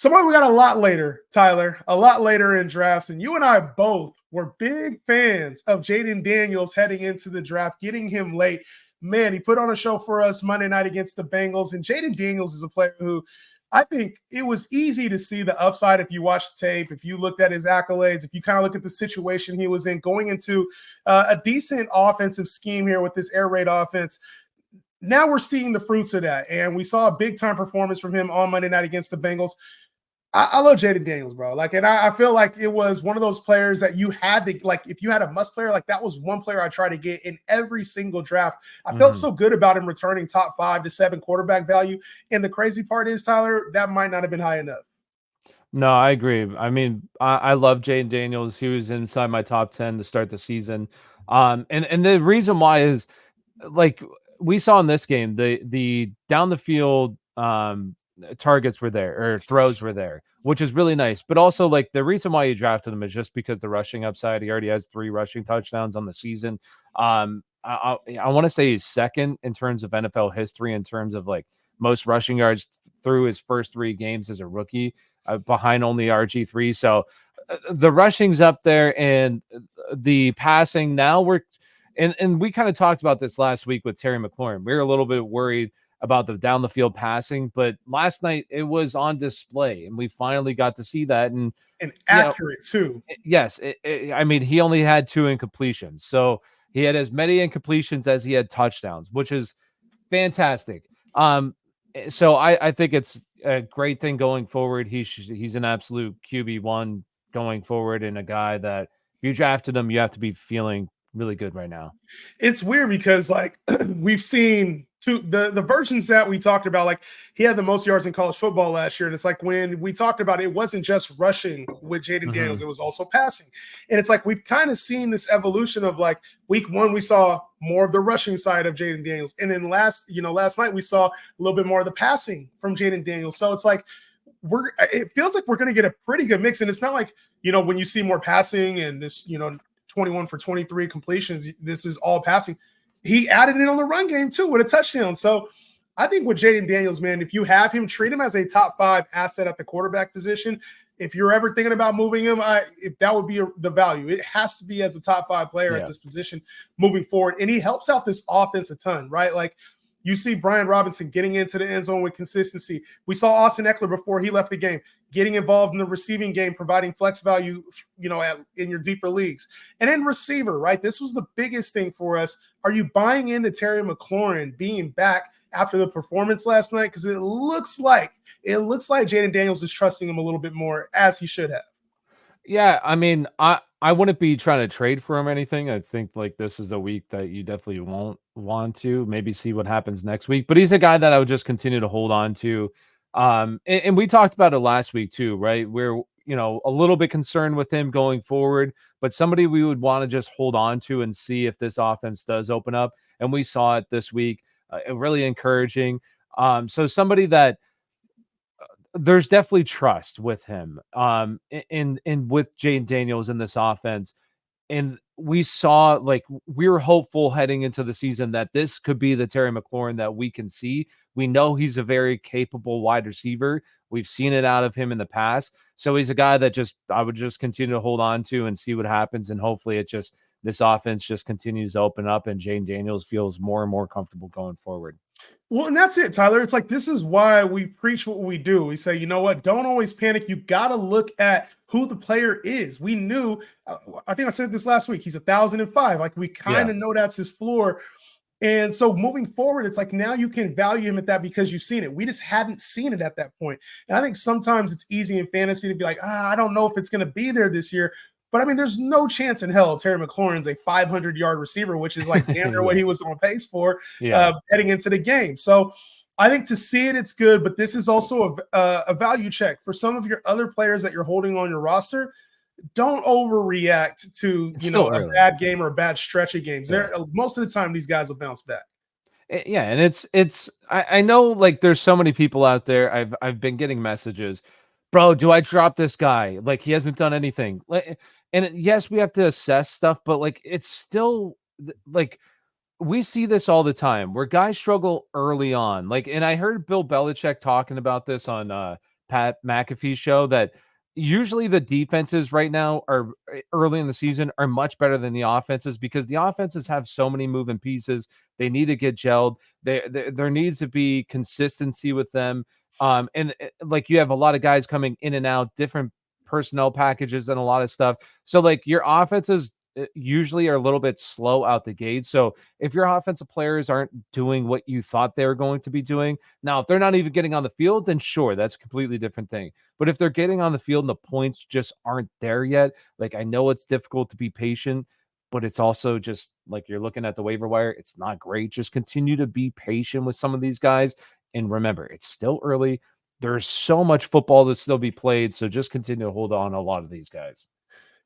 Somebody we got a lot later, Tyler, a lot later in drafts, and you and I both were big fans of Jayden Daniels heading into the draft, getting him late. Man, he put on a show for us Monday night against the Bengals, and Jayden Daniels is a player who I think it was easy to see the upside if you watched the tape, if you looked at his accolades, if you kind of look at the situation he was in, going into a decent offensive scheme here with this air raid offense. Now we're seeing the fruits of that, and we saw a big-time performance from him on Monday night against the Bengals. I love Jayden Daniels, bro. Like, and I feel like it was one of those players that you had to, like, if you had a must player, like that was one player I tried to get in every single draft. I felt so good about him returning top 5 to 7 quarterback value. And the crazy part is, Tyler, that might not have been high enough. No, I agree. I mean, I love Jayden Daniels. He was inside my top 10 to start the season. And the reason why is, like we saw in this game, the down the field targets were there, or throws were there, which is really nice. But also, like, the reason why you drafted him is just because the rushing upside. He already has 3 rushing touchdowns on the season. I want to say he's second in terms of NFL history in terms of like most rushing yards through his first 3 games as a rookie, behind only RG3. So the rushing's up there, and the passing now and we kind of talked about this last week with Terry McLaurin. We were a little bit worried about the down the field passing, but last night it was on display, and we finally got to see that. And accurate too. Yes, I mean, he only had 2 incompletions, so he had as many incompletions as he had touchdowns, which is fantastic. So I think it's a great thing going forward. He's an absolute QB1 going forward, and a guy that if you drafted him, you have to be feeling really good right now. It's weird because, like, we've seen the versions that we talked about, like he had the most yards in college football last year. And it's like when we talked about it wasn't just rushing with Jayden Daniels, it was also passing. And it's like we've kind of seen this evolution of, like, week 1, we saw more of the rushing side of Jayden Daniels. And then last night we saw a little bit more of the passing from Jayden Daniels. So it's like it feels like we're going to get a pretty good mix. And it's not like, when you see more passing and this, 21 for 23 completions, this is all passing. He added in on the run game too with a touchdown. So I think with Jayden Daniels, man, if you have him, treat him as a top 5 asset at the quarterback position. If you're ever thinking about moving him, if that would be the value. It has to be as a top 5 player at this position moving forward. And he helps out this offense a ton, right? Like, you see Brian Robinson getting into the end zone with consistency. We saw Austin Eckler before he left the game, getting involved in the receiving game, providing flex value, in your deeper leagues. And then receiver, right? This was the biggest thing for us. Are you buying into Terry McLaurin being back after the performance last night? Because it looks like Jayden Daniels is trusting him a little bit more, as he should have. Yeah, I mean, I wouldn't be trying to trade for him or anything. I think, like, this is a week that you definitely won't want to. Maybe see what happens next week. But he's a guy that I would just continue to hold on to. And we talked about it last week too, right? We're, a little bit concerned with him going forward, but somebody we would want to just hold on to and see if this offense does open up. And we saw it this week. Really encouraging. So somebody that there's definitely trust with him, in with Jayden Daniels in this offense. And we saw, like, we were hopeful heading into the season that this could be the Terry McLaurin that we can see. We know he's a very capable wide receiver. We've seen it out of him in the past. So he's a guy that I would just continue to hold on to and see what happens. And hopefully this offense just continues to open up and Jayden Daniels feels more and more comfortable going forward. Well, and that's it, Tyler. It's like, this is why we preach what we do. We say, you know what? Don't always panic. You got to look at who the player is. We knew, I think I said this last week, he's 1,005. Like, we kind of know that's his floor. And so moving forward, it's like now you can value him at that because you've seen it. We just hadn't seen it at that point. And I think sometimes it's easy in fantasy to be like, I don't know if it's going to be there this year. But I mean, there's no chance in hell Terry McLaurin's a 500-yard receiver, which is like damn near what he was on pace for heading into the game. So I think to see it, it's good. But this is also a value check for some of your other players that you're holding on your roster. Don't overreact to a bad game or a bad stretch of games. Most of the time, these guys will bounce back. Yeah, and I know, like, there's so many people out there. I've been getting messages, bro. Do I drop this guy? Like, he hasn't done anything. And yes, we have to assess stuff, but, like, it's still, like, we see this all the time where guys struggle early on. Like, and I heard Bill Belichick talking about this on Pat McAfee show that usually the defenses right now are early in the season are much better than the offenses because the offenses have so many moving pieces. They need to get gelled. There needs to be consistency with them. And like you have a lot of guys coming in and out, different personnel packages and a lot of stuff. So like your offenses usually are a little bit slow out the gate. So if your offensive players aren't doing what you thought they were going to be doing, now if they're not even getting on the field, then sure, that's a completely different thing. But if they're getting on the field and the points just aren't there yet, like I know it's difficult to be patient, but it's also just like you're looking at the waiver wire, it's not great. Just continue to be patient with some of these guys. And remember, it's still early. There's so much football to still be played. So just continue to hold on to a lot of these guys.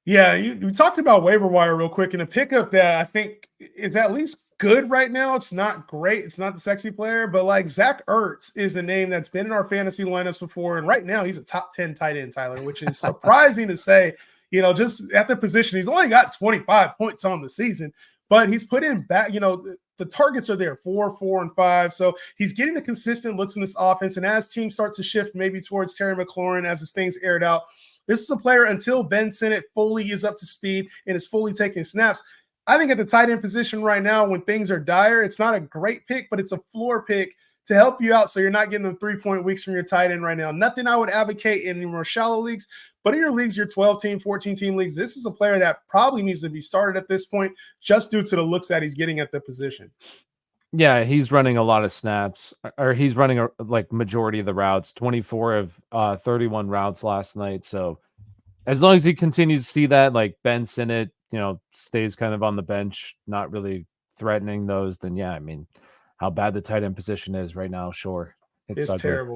Yeah, you talked about waiver wire real quick, and a pickup that I think is at least good right now. It's not great. It's not the sexy player, but like Zach Ertz is a name that's been in our fantasy lineups before, and right now he's a top 10 tight end, Tyler, which is surprising to say. Just at the position, he's only got 25 points on the season, but he's put in back. The targets are there 4, 4, and 5. So he's getting the consistent looks in this offense. And as teams start to shift maybe towards Terry McLaurin as his things aired out, this is a player until Ben Sinnott fully is up to speed and is fully taking snaps. I think at the tight end position right now, when things are dire, it's not a great pick, but it's a floor pick to help you out so you're not getting them 3-point weeks from your tight end right now. Nothing I would advocate in more shallow leagues, but in your leagues, your 12-team, 14-team leagues, this is a player that probably needs to be started at this point just due to the looks that he's getting at the position. Yeah, he's running a lot of snaps, or he's running like majority of the routes, 24 of 31 routes last night. So as long as he continues to see that, like Ben Sinnott, stays kind of on the bench, not really threatening those, then yeah, I mean, how bad the tight end position is right now, sure, it's It's ugly. terrible.